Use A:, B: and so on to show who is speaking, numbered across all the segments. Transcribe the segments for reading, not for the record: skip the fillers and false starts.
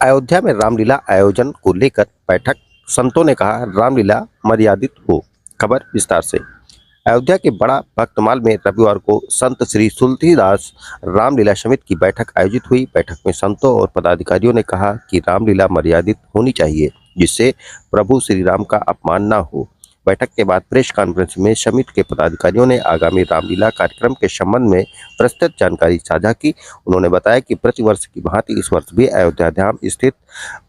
A: अयोध्या में रामलीला आयोजन को लेकर बैठक, संतों ने कहा रामलीला मर्यादित हो। खबर विस्तार से। अयोध्या के बड़ा भक्तमाल में रविवार को संत श्री तुलसीदास रामलीला समिति की बैठक आयोजित हुई। बैठक में संतों और पदाधिकारियों ने कहा कि रामलीला मर्यादित होनी चाहिए, जिससे प्रभु श्री राम का अपमान न हो। बैठक के बाद प्रेस कॉन्फ्रेंस में समिति के पदाधिकारियों ने आगामी रामलीला कार्यक्रम के संबंध में विस्तृत जानकारी साझा की। उन्होंने बताया कि प्रतिवर्ष की भांति इस वर्ष भी अयोध्या धाम स्थित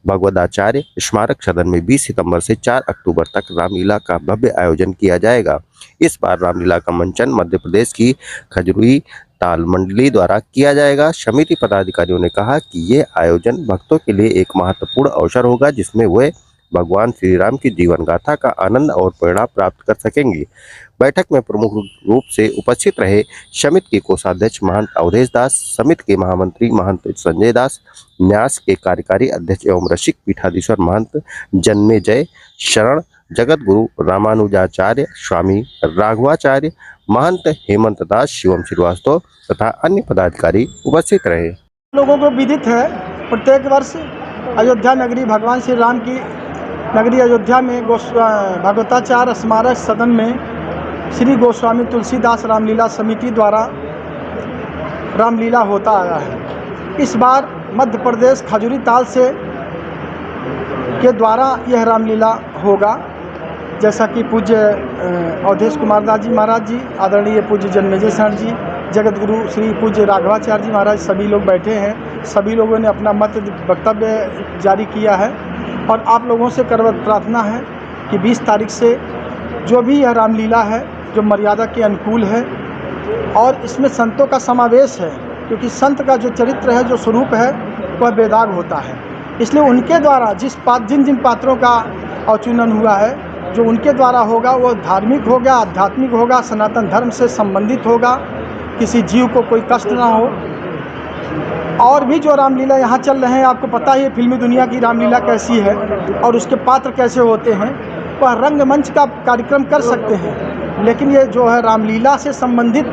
A: भगवदाचार्य स्मारक सदन में 20 सितंबर से 4 अक्टूबर तक रामलीला का भव्य आयोजन किया जाएगा। इस बार रामलीला का मंचन मध्य प्रदेश की खजुरी ताल मंडली द्वारा किया जाएगा। समिति पदाधिकारियों ने कहा कि ये आयोजन भक्तों के लिए एक महत्वपूर्ण अवसर होगा, जिसमें वे भगवान श्री राम की जीवन गाथा का आनंद और प्रेरणा प्राप्त कर सकेंगे। बैठक में प्रमुख रूप से उपस्थित रहे समिति के कोषाध्यक्ष महंत अवधेश दास, समिति के महामंत्री महंत संजय दास, न्यास के कार्यकारी अध्यक्ष एवं रसिक पीठाधीश्वर महंत जन्मेजय शरण, जगत गुरु रामानुजाचार्य, स्वामी राघवाचार्य, महंत हेमंत दास, शिवम श्रीवास्तव तथा अन्य पदाधिकारी उपस्थित रहे।
B: लोगों को विदित है, प्रत्येक वर्ष अयोध्या नगरी भगवान श्री राम की नगरी अयोध्या में भगवताचार्य स्मारक सदन में श्री गोस्वामी तुलसीदास रामलीला समिति द्वारा रामलीला होता आया है। इस बार मध्य प्रदेश खजुरी ताल से के द्वारा यह रामलीला होगा, जैसा कि पूज्य अवधेश कुमार दास जी महाराज जी, आदरणीय पूज्य जन्मेजय शरण जी, जगत गुरु श्री पूज्य राघवाचार्य जी महाराज सभी लोग बैठे हैं। सभी लोगों ने अपना मत वक्तव्य जारी किया है और आप लोगों से करवत प्रार्थना है कि 20 तारीख से जो भी यह रामलीला है जो मर्यादा के अनुकूल है और इसमें संतों का समावेश है, क्योंकि संत का जो चरित्र है, जो स्वरूप है, वह बेदाग होता है। इसलिए उनके द्वारा जिन जिन पात्रों का अवचुनन हुआ है, जो उनके द्वारा होगा वो धार्मिक होगा, आध्यात्मिक होगा, सनातन धर्म से संबंधित होगा, किसी जीव को कोई कष्ट ना हो। और भी जो रामलीला यहाँ चल रहे हैं, आपको पता ही है फिल्मी दुनिया की रामलीला कैसी है और उसके पात्र कैसे होते हैं। वह रंगमंच का कार्यक्रम कर सकते हैं, लेकिन ये जो है रामलीला से संबंधित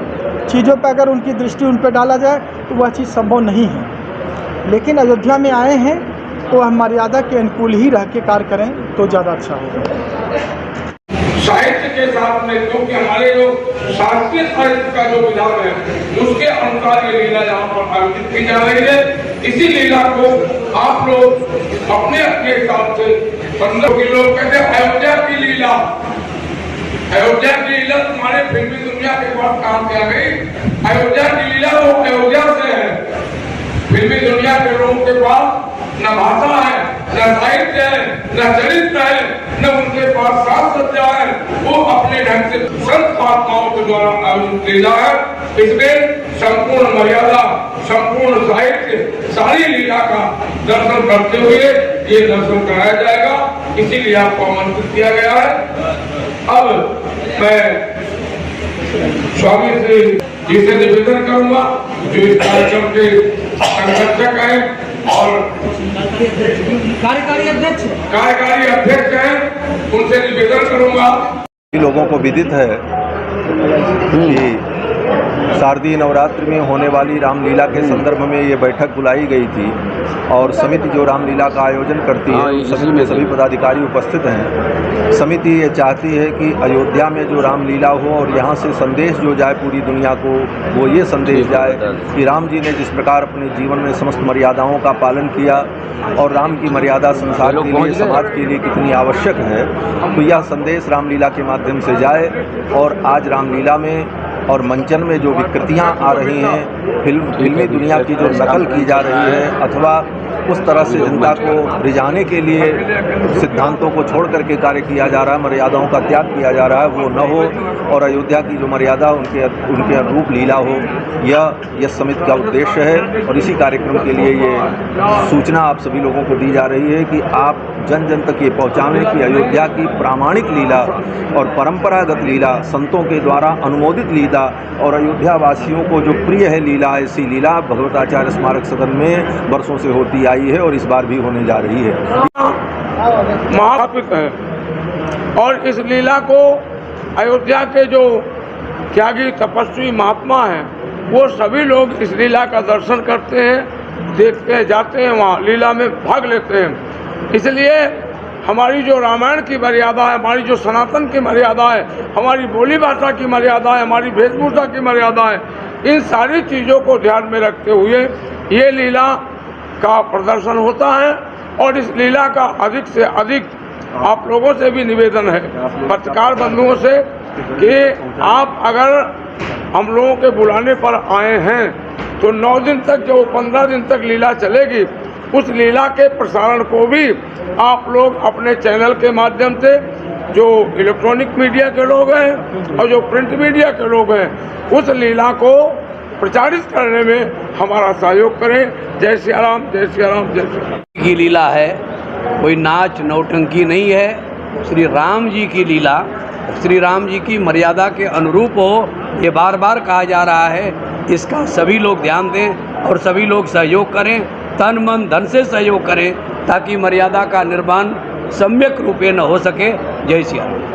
B: चीज़ों पर अगर उनकी दृष्टि उन पर डाला जाए तो वह चीज़ संभव नहीं है। लेकिन अयोध्या में आए हैं तो वह मर्यादा के अनुकूल ही रह के कार्य करें तो ज़्यादा अच्छा होगा।
C: साहित्य के साथ में, क्योंकि हमारे जो शास्त्रीय साहित्य का जो विधान है उसके अनुसार ये लीला यहाँ पर आयोजित की जा रही है। इसी लीला को आप लोग अपने अपने हिसाब से 15 किलो कहते हैं अयोध्या की लीला। अयोध्या की लीला तुम्हारे फिल्मी दुनिया के पास काम किया गई। अयोध्या की लीला वो अयोध्या से है। फिल्मी दुनिया के लोगों के पास न भाषा है, न साहित्य है, न चरित्र है, न उनके पास साज सज्जा है। वो अपने ढंग से संत महात्माओं के द्वारा आयोजित लीला है। इसमें संपूर्ण मर्यादा, संपूर्ण साहित्य, सारी लीला का दर्शन करते हुए ये दर्शन कराया जाएगा। इसीलिए आपको आमंत्रित किया गया है। अब मैं स्वामी श्री जी से निवेदन करूंगा, जो इस कार्यक्रम के संरक्षक हैं और कार्यकारी अध्यक्ष हैं, उनसे निवेदन करूंगा।
D: लोगों को विदित है कि शारदीय नवरात्रि में होने वाली रामलीला के संदर्भ में ये बैठक बुलाई गई थी और समिति जो रामलीला का आयोजन करती है उस समिति में सभी पदाधिकारी उपस्थित हैं। समिति ये चाहती है कि अयोध्या में जो रामलीला हो और यहाँ से संदेश जो जाए पूरी दुनिया को, वो ये संदेश जाए कि राम जी ने जिस प्रकार अपने जीवन में समस्त मर्यादाओं का पालन किया और राम की मर्यादा संसार के लिए, समाज के लिए कितनी आवश्यक है, तो यह संदेश रामलीला के माध्यम से जाए। और आज रामलीला में और मंचन में जो विकृतियाँ आ रही हैं, फिल्मी दुनिया की जो नकल की जा रही है अथवा उस तरह से जनता को रिझाने के लिए सिद्धांतों को छोड़ करके कार्य किया जा रहा है, मर्यादाओं का त्याग किया जा रहा है, वो न हो और अयोध्या की जो मर्यादा उनके अनुरूप लीला हो, यह समिति का उद्देश्य है। और इसी कार्यक्रम के लिए ये सूचना आप सभी लोगों को दी जा रही है कि आप जन जन तक ये पहुँचावें कि अयोध्या की प्रामाणिक लीला और परंपरागत लीला, संतों के द्वारा अनुमोदित लीला और अयोध्या वासियों को जो प्रिय है लीला, ऐसी लीला भगवताचार्य स्मारक सदन में वर्षों से होती आई है और इस बार भी होने जा रही है।
C: महात्मिक है और इस लीला को अयोध्या के जो त्यागी तपस्वी महात्मा हैं वो सभी लोग इस लीला का दर्शन करते हैं देखते हैं, जाते हैं वहाँ लीला में भाग लेते हैं। इसलिए हमारी जो रामायण की मर्यादा है, हमारी जो सनातन की मर्यादा है, हमारी बोली भाषा की मर्यादा है, हमारी वेशभूषा की मर्यादा है, इन सारी चीज़ों को ध्यान में रखते हुए ये लीला का प्रदर्शन होता है। और इस लीला का अधिक से अधिक आप लोगों से भी निवेदन है, पत्रकार बंधुओं से, कि आप अगर हम लोगों के बुलाने पर आए हैं तो 9 दिन तक, जो 15 दिन तक लीला चलेगी, उस लीला के प्रसारण को भी आप लोग अपने चैनल के माध्यम से, जो इलेक्ट्रॉनिक मीडिया के लोग हैं और जो प्रिंट मीडिया के लोग हैं, उस लीला को प्रचारित करने में हमारा सहयोग करें। जय श्री राम, जय श्री राम, जय श्री राम।
E: की लीला है, कोई नाच नौटंकी नहीं है। श्री राम जी की लीला श्री राम जी की मर्यादा के अनुरूप हो, ये बार बार कहा जा रहा है। इसका सभी लोग ध्यान दें और सभी लोग सहयोग करें, तन मन धन से सहयोग करें, ताकि मर्यादा का निर्माण सम्यक रूपे न हो सके। जय श्री राम।